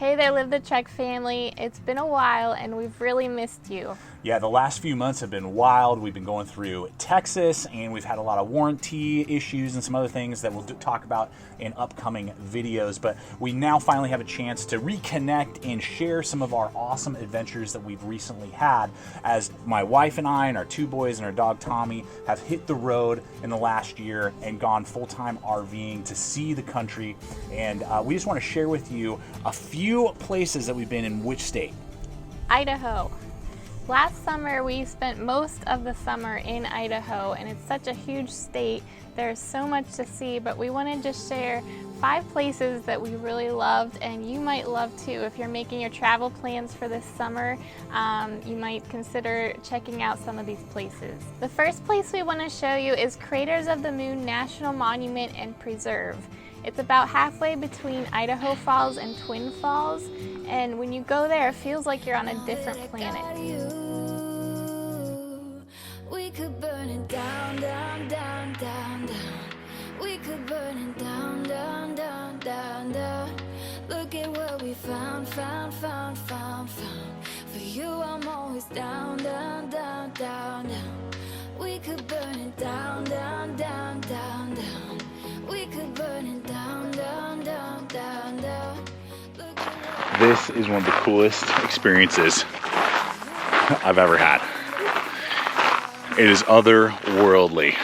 Hey there, Live the Trek family. It's been a while and we've really missed you. Yeah, the last few months have been wild. We've been going through Texas and we've had a lot of warranty issues and some other things that we'll talk about in upcoming videos. But we now finally have a chance to reconnect and share some of our awesome adventures that we've recently had, as my wife and I and our two boys and our dog Tommy have hit the road in the last year and gone full-time RVing to see the country. And we just want to share with you a few places that we've been in which state. Idaho. Last summer we spent most of the summer in Idaho, and it's such a huge state. There's so much to see, but we wanted to share 5 places that we really loved and you might love too. If you're making your travel plans for this summer, you might consider checking out some of these places. The first place we want to show you is Craters of the Moon National Monument and Preserve. It's about halfway between Idaho Falls and Twin Falls, and when you go there, it feels like you're on a different planet. We could burn it down, down, down, down, down. We could burn it down, down, down, down, down. Look at what we found, found, found, found, found. For you, I'm always down, down, down, down, down. We could burn it down, down, down, down, down. We could burn it down, down, down, down, down. This is one of the coolest experiences I've ever had. It is otherworldly.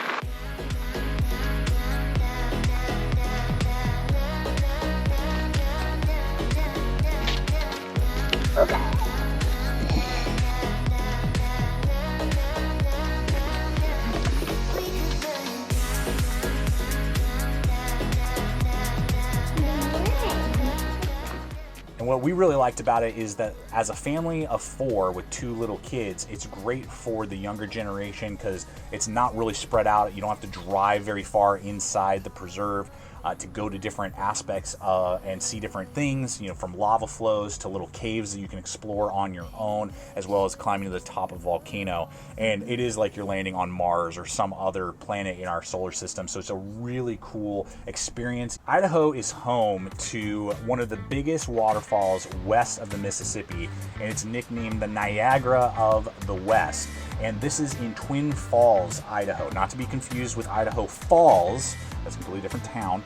And what we really liked about it is that as a family of 4 with 2 little kids, it's great for the younger generation because it's not really spread out. You don't have to drive very far inside the preserve to go to different aspects and see different things, you know, from lava flows to little caves that you can explore on your own, as well as climbing to the top of a volcano. And it is like you're landing on Mars or some other planet in our solar system. So it's a really cool experience. Idaho is home to one of the biggest waterfalls west of the Mississippi, and it's nicknamed the Niagara of the West. And this is in Twin Falls, Idaho. Not to be confused with Idaho Falls. That's a completely different town.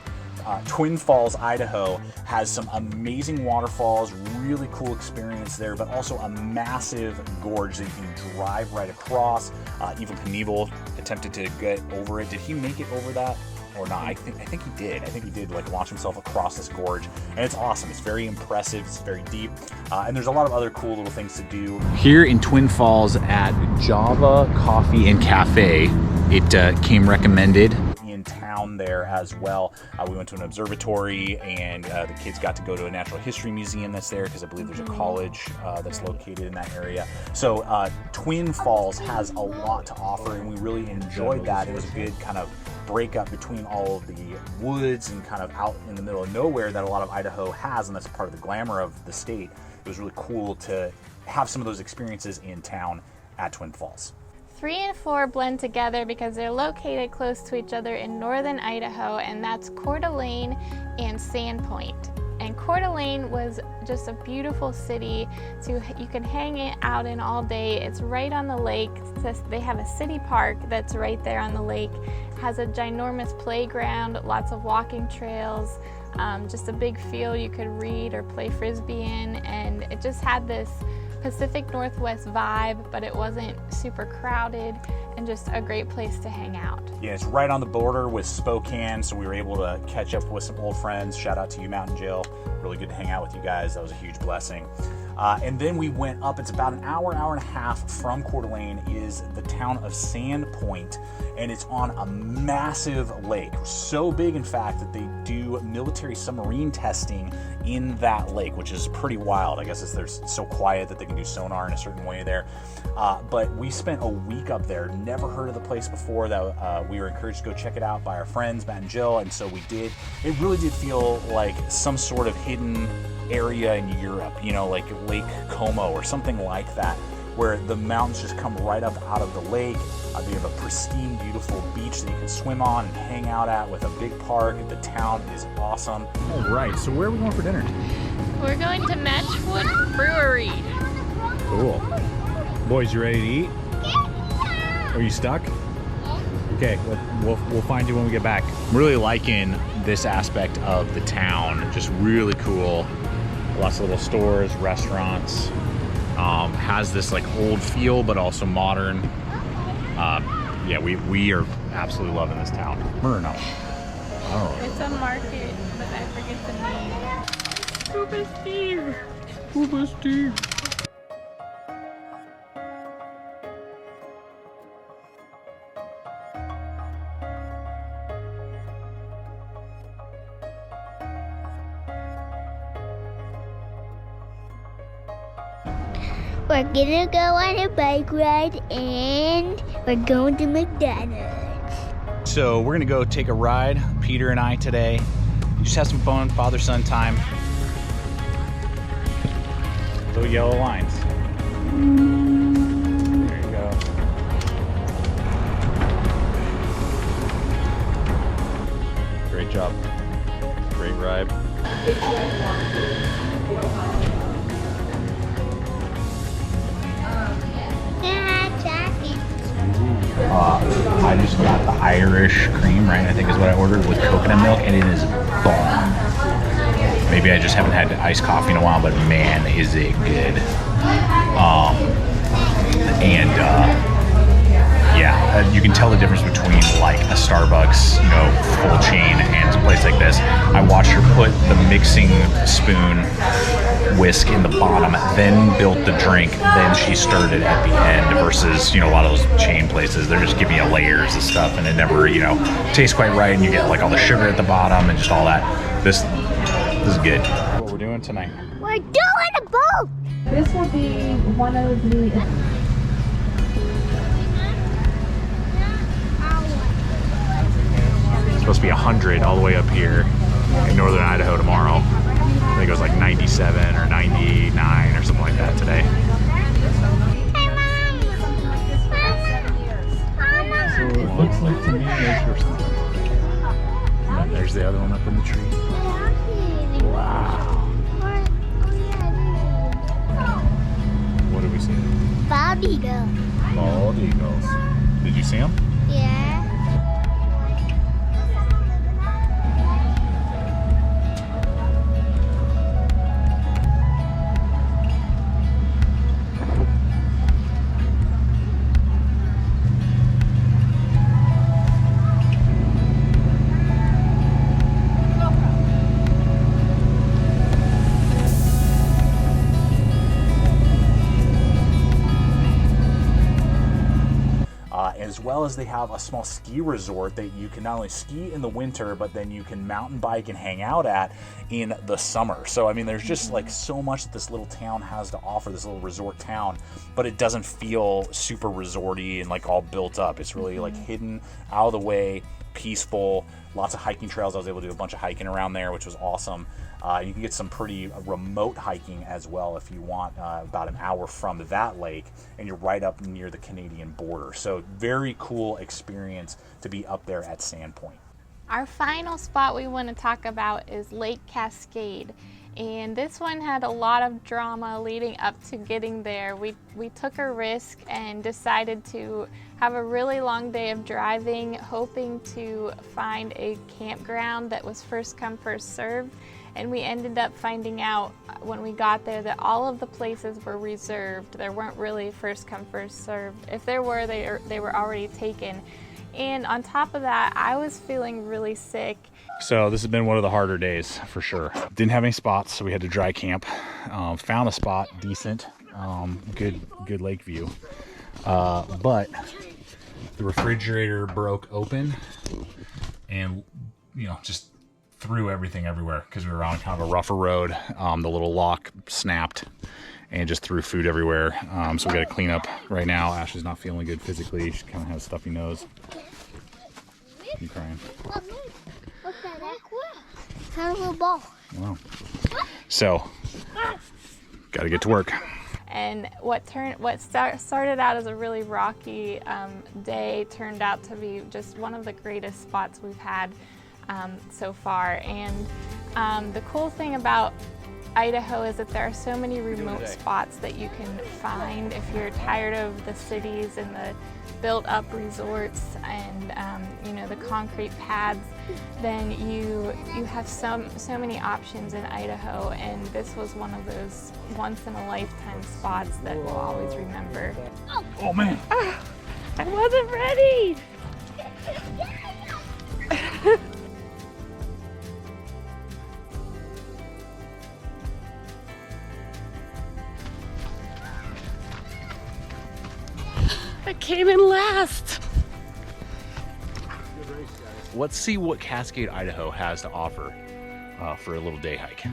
Twin Falls, Idaho has some amazing waterfalls, really cool experience there, but also a massive gorge that you can drive right across. Even Knievel attempted to get over it. Did he make it over that or not? I think he did. I think he did, like, launch himself across this gorge, and it's awesome. It's very impressive. It's very deep, and there's a lot of other cool little things to do. Here in Twin Falls at Java Coffee and Cafe, it came recommended in town there as well. We went to an observatory, and the kids got to go to a natural history museum that's there because I believe there's a college that's located in that area. So Twin Falls has a lot to offer, and we really enjoyed that. It was a good kind of breakup between all of the woods and kind of out in the middle of nowhere that a lot of Idaho has, and that's part of the glamour of the state. It was really cool to have some of those experiences in town at Twin Falls. 3 and 4 blend together because they're located close to each other in northern Idaho, and that's Coeur d'Alene and SANDPOINT. And Coeur d'Alene was just a beautiful city you can hang it out in all day. It's right on the lake. They have a city park that's right there on the lake. It has a ginormous playground, lots of walking trails, just a big field you could read or play frisbee in, and it just had this Pacific Northwest vibe, but it wasn't super crowded, and just a great place to hang out. Yeah, it's right on the border with Spokane, so we were able to catch up with some old friends. Shout out to you, Mountain Jill. Really good to hang out with you guys. That was a huge blessing. And then we went up. It's about an hour, hour and a half from Coeur d'Alene is the town of SANDPOINT, and it's on a massive lake. So big, in fact, that they do military submarine testing in that lake, which is pretty wild. I guess they're so quiet that they can do sonar in a certain way there. But we spent a week up there. Never heard of the place before. That we were encouraged to go check it out by our friends, Matt and Jill, and so we did. It really did feel like some sort of hidden area in Europe, you know, like Lake Como or something like that, where the mountains just come right up out of the lake. They have a pristine, beautiful beach that you can swim on and hang out at with a big park. The town is awesome. All right, so where are we going for dinner? We're going to Matchwood Brewery. Cool. Boys, you ready to eat? Are you stuck? Okay, we'll find you when we get back. I'm really liking this aspect of the town. Just really cool. Lots of little stores, restaurants. Has this like old feel, but also modern. Yeah, we are absolutely loving this town. Myrna. Oh. It's a market, but I forget the name. Scuba Steve. Scuba Steve. We're gonna go on a bike ride and we're going to McDonald's. So we're gonna go take a ride, Peter and I today. Just have some fun, father-son time. Little yellow lines. There you go. Great job. Great ride. I just got the Irish cream, right? I think is what I ordered with coconut milk, and it is bomb. Maybe I just haven't had iced coffee in a while, but man, is it good. Yeah, you can tell the difference between like a Starbucks, you know, full chain and a place like this. I watched her put the mixing spoon whisk in the bottom, then built the drink, then she stirred it at the end versus, you know, a lot of those chain places, they're just giving you layers of stuff and it never, you know, tastes quite right and you get like all the sugar at the bottom and just all that. This is good. What we're doing tonight. We're doing a boat! This will be one of the... It's supposed to be 100 all the way up here in northern Idaho tomorrow. I think it was like 97 or 99 or something like that today. So it looks like to me and there's the other one up in the tree. Wow. What did we see? Bald eagle. Bald eagles. Did you see them? Yeah. As well as they have a small ski resort that you can not only ski in the winter, but then you can mountain bike and hang out at in the summer. So, I mean, there's just like so much that this little town has to offer, this little resort town, but it doesn't feel super resorty and like all built up. It's really like hidden, out of the way, peaceful, lots of hiking trails. I was able to do a bunch of hiking around there, which was awesome. You can get some pretty remote hiking as well if you want, about an hour from that lake, and you're right up near the Canadian border. So very cool experience to be up there at Sandpoint. Our final spot we want to talk about is Lake Cascade. And this one had a lot of drama leading up to getting there. We took a risk and decided to have a really long day of driving, hoping to find a campground that was first come, first served. And we ended up finding out when we got there that all of the places were reserved. There weren't really first come, first served. If there were, they were already taken. And on top of that, I was feeling really sick. So this has been one of the harder days for sure. Didn't have any spots, so we had to dry camp. Found a spot, decent, good lake view. But the refrigerator broke open and, you know, just threw everything everywhere because we were on kind of a rougher road. The little lock snapped and just threw food everywhere. So we got to clean up right now. Ashley's not feeling good physically. She kind of has a stuffy nose. You crying? It's a little ball. Wow. So, got to get to work. And what started out as a really rocky day turned out to be just one of the greatest spots we've had so far. And the cool thing about Idaho is that there are so many remote spots that you can find if you're tired of the cities and the built-up resorts and you know, the concrete pads. Then you have so many options in Idaho, and this was one of those once-in-a-lifetime spots that we'll always remember. Oh man! I wasn't ready. I came in last. Let's see what Cascade, Idaho has to offer for a little day hike.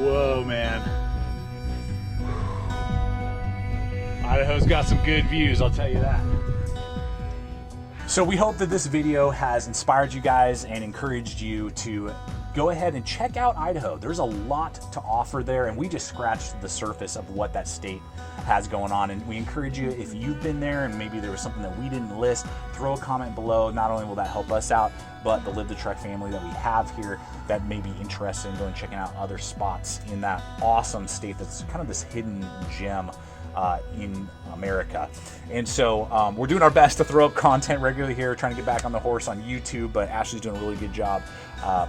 Whoa, man. Idaho's got some good views, I'll tell you that. So we hope that this video has inspired you guys and encouraged you to go ahead and check out Idaho. There's a lot to offer there, and we just scratched the surface of what that state has going on. And we encourage you, if you've been there and maybe there was something that we didn't list, throw a comment below. Not only will that help us out, but the Live the Trek family that we have here that may be interested in going checking out other spots in that awesome state that's kind of this hidden gem in America. And so we're doing our best to throw up content regularly here, trying to get back on the horse on YouTube, but Ashley's doing a really good job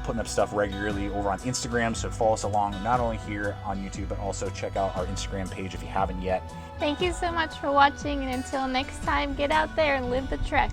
putting up stuff regularly over on Instagram. So follow us along, not only here on YouTube, but also check out our Instagram page if you haven't yet. Thank you so much for watching, and until next time, get out there and live the trek.